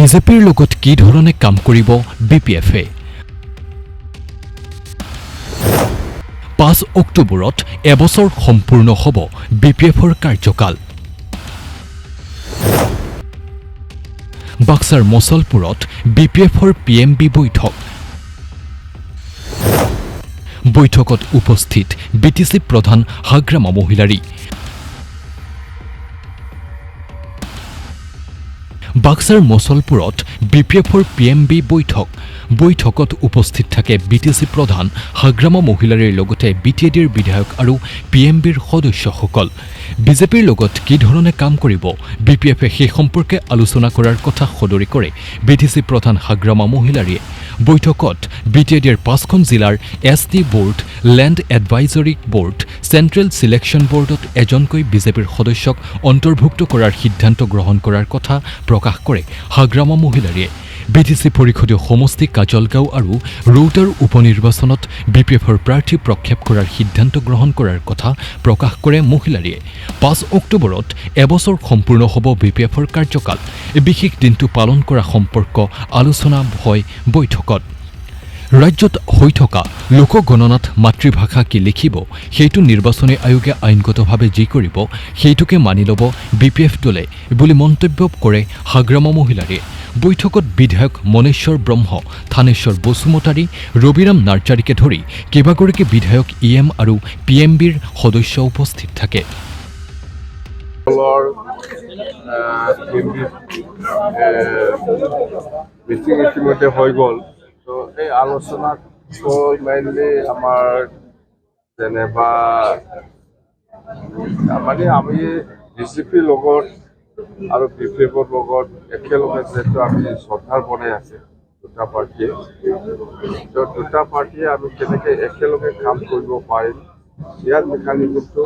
বিজেপিৰ লগত কি ধৰণে কাম কৰিব বিপিএফে ৫ অক্টোবৰত এবছৰ সম্পূৰ্ণ হ'ব বিপিএফৰ কাৰ্যকাল বাক্সাৰ মছলপুৰত বিপিএফৰ পিএমবি বৈঠকত উপস্থিত বিটিসি প্ৰধান হাগ্ৰামা মহিলাৰী বাক্সাৰ মছলপুৰত বিপিএফৰ পিএমবি বৈঠকত উপস্থিত থাকে বিটিসি প্ৰধান হাগ্ৰামা মহিলাৰীৰ লগতে বিটিএডিৰ বিধায়ক আৰু পিএমবিৰ সদস্যসকল বিজেপিৰ লগত কি ধৰণে কাম কৰিব বিপিএফে সেই সম্পৰ্কে আলোচনা কৰাৰ কথা সদৰি কৰে বিটিসি প্ৰধান হাগ্ৰামা মহিলাৰীয়ে বৈঠকত বিটিএডিৰ ৫খন জিলাৰ ST board land advisory board central selection বোৰ্ডত এজনকৈ বিজেপিৰ সদস্যক অন্তৰ্ভুক্ত কৰাৰ সিদ্ধান্ত গ্ৰহণ কৰাৰ কথা প্ৰকাশ কৰে হাগ্ৰামা মহিলাৰীয়ে বিটিসি পৰিষদীয় সমষ্টি কাজলগাঁও আৰু ৰৌতাৰ উপনিৰ্বাচনত বিপিএফৰ প্ৰাৰ্থী প্ৰক্ষেপ কৰাৰ সিদ্ধান্ত গ্ৰহণ কৰাৰ কথা প্ৰকাশ কৰে মহিলাৰীয়ে ৫ অক্টোবৰত এবছৰ সম্পূৰ্ণ হ'ব বিপিএফৰ কাৰ্যকাল এই বিশেষ দিনটো পালন কৰা সম্পৰ্ক আলোচনা হয় বৈঠকত ৰাজ্যত হৈ থকা লোকগণনাত মাতৃভাষা কি লিখিব সেইটো নিৰ্বাচনী আয়োগে আইনগতভাৱে যি কৰিব সেইটোকে মানি ল'ব বিপিএফ দলে বুলি মন্তব্য কৰে হাগ্ৰামা মহিলাৰীয়ে বৈঠকত বিধায়ক মনেশ্বৰ ব্ৰহ্ম থানেশ্বৰ বসুমতাৰী ৰবিৰাম নাৰ্জাৰীকে ধৰি কেইবাগৰাকী বিধায়ক ইএম আৰু পিএমবিৰ সদস্য উপস্থিত থাকে মিটিং ইতিমধ্যে হৈ গ'ল তো এই আলোচনাত মেইনলি আমাৰ যেনেবা মানে আমি বিজেপিৰ লগত আৰু বিপিএফৰ লগত একেলগে যিহেতু আমি চৰকাৰ বনাই আছে দুটা পাৰ্টীয়ে তো দুটা পাৰ্টীয়ে আমি কেনেকৈ একেলগে কাম কৰিব পাৰিম ইয়াৰ মেকানিজমটো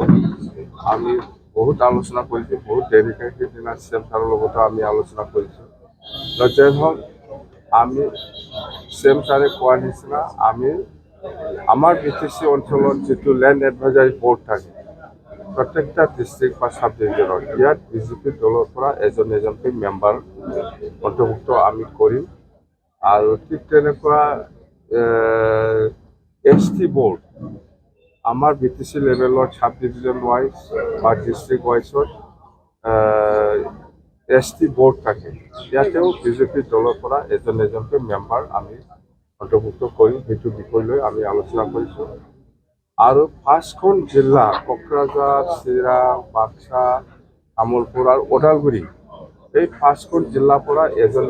আমি বহুত আলোচনা কৰিছোঁ বহুত দেৰিকৈ সেইদিনা চিএম ছাৰৰ লগতো আমি আলোচনা কৰিছোঁ তো যেন হওক আমি চিএম ছাৰে কোৱাৰ নিচিনা আমি আমাৰ বিটিসি অঞ্চলত যিটো লেণ্ড এডভাইজাৰী বোৰ্ড থাকে প্ৰত্যেকটা ডিষ্ট্ৰিক্ট বা সাব ডিভিজনত ইয়াত বিজেপি দলৰ পৰা এজনকৈ মেম্বাৰ অন্তৰ্ভুক্ত আমি কৰিম আৰু ঠিক তেনেকুৱা এছটি বোৰ্ড আমাৰ বিটিসি লেভেলত সাব ডিভিজন ৱাইজ বা ডিষ্ট্ৰিক্ট ৱাইজত এছটি বোৰ্ড থাকে ইয়াতেও বিজেপি দলৰ পৰা এজনকৈ মেম্বাৰ আমি অন্তৰ্ভুক্ত কৰিম সেইটো বিষয় লৈ আমি আলোচনা কৰিছোঁ আৰু ৫খন জিলা কোকৰাঝাৰ চিৰাং বাক্সা তামুলপুৰ আৰু ওদালগুৰি এই ৫খন জিলাৰ পৰা এজন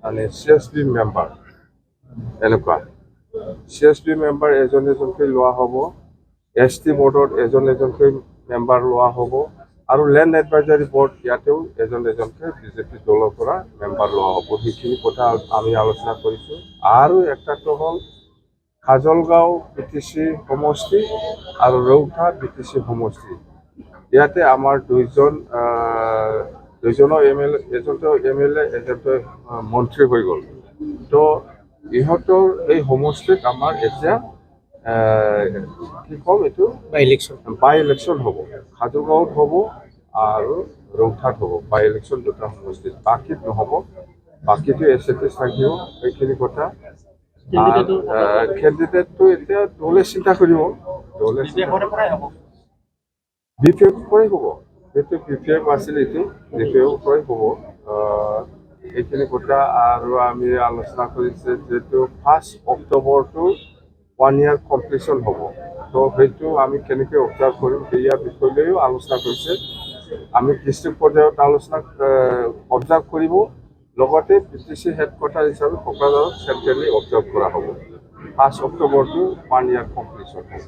মানে CSB মেম্বাৰ এনেকুৱা CSB মেম্বাৰ এজনকৈ লোৱা হ'ব ST বোৰ্ডত এজনকৈ মেম্বাৰ লোৱা হ'ব আৰু লেণ্ড এডভাইজাৰী বোৰ্ড ইয়াতেও এজনকৈ বিজেপি দলৰ পৰা মেম্বাৰ লোৱা হ'ব সেইখিনি কথা আমি আলোচনা কৰিছোঁ আৰু একটাটো হ'ল কাজলগাঁও বিটিসি সমষ্টি আৰু ৰৌতা বিটিসি সমষ্টি ইয়াতে আমাৰ দুইজনৰ MLA এজনটো MLA এজনটো মন্ত্ৰী হৈ গ'ল তো ইহঁতৰ এই সমষ্টিত আমাৰ এতিয়া কি ক'ম এইটো বাই ইলেকশ্যন হ'ব কাজলগাঁৱত হ'ব আৰু ৰৌতাত হ'ব বাই ইলেকশ্যন দুটা সমষ্টিত বাকীত নহ'ব বাকীটো এছএটিছ থাকিব এইখিনি কথা কেণ্ডিডেটটো এতিয়া দলে চিন্তা কৰিব দলে বিপিএফ পৰাই হ'ব যিটো বিপিএফ আছিল এইটো বিপিএফ পৰাই হ'ব এইখিনি কথা আৰু আমি আলোচনা কৰিছে যিহেতু ৫ অক্টোবৰটো 1 year কমপ্লিশ্যন হ'ব তো সেইটো আমি কেনেকৈ অবজাৰ্ভ কৰিম ইয়াৰ বিষয় লৈও আলোচনা কৰিছে আমি ডিষ্ট্ৰিক্ট পৰ্যায়ত আলোচনা অবজাৰ্ভ কৰিব লগতে বিটিসি হেডকোৱাৰ্টাৰ হিচাপে কোকৰাঝাৰত চেণ্ট্ৰেলি অবজাৰ্ভ কৰা হ'ব ৫ অক্টোবৰটো 1 year কমপ্লিশ্যন হ'ব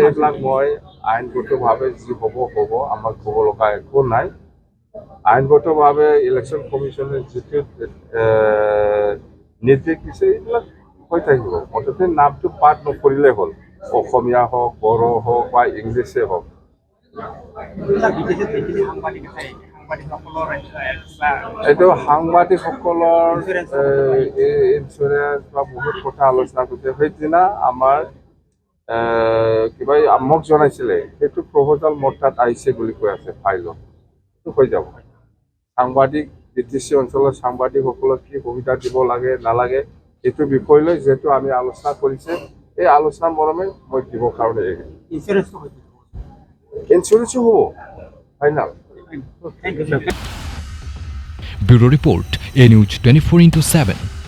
এইবিলাক মই আইনগতভাৱে যি হ'ব আমাক ক'ব লগা একো নাই আইনগতভাৱে ইলেকশ্যন কমিশ্যনে যিটো নিৰ্দেশ দিছে এইবিলাক হৈ থাকিব মুঠতে নামটো পাঠ নকৰিলে হ'ল অসমীয়া হওক বড়ো হওক বা ইংলিছে হওক এইটো সাংবাদিকসকলৰ ইঞ্চুৰেঞ্চ বা বহুত কথা আলোচনা কৰিছে সেইদিনা আমাৰ কিবা মোক জনাইছিলে সেইটো প্ৰপ'জাল মোৰ তাত আহিছে বুলি কৈ আছে ফাইলত হৈ যাব সাংবাদিক বিটিচি অঞ্চলৰ সাংবাদিকসকলক কি সুবিধা দিব লাগে নালাগে এইটো বিষয় লৈ যেহেতু আমি আলোচনা কৰিছে এই আলোচনা মৰমে মই দিবৰ কাৰণে এৰিম ইঞ্চুৰেঞ্চো হ'ব ফাইনেল ব্যুৰো ৰিপৰ্ট এ নিউজ 24/7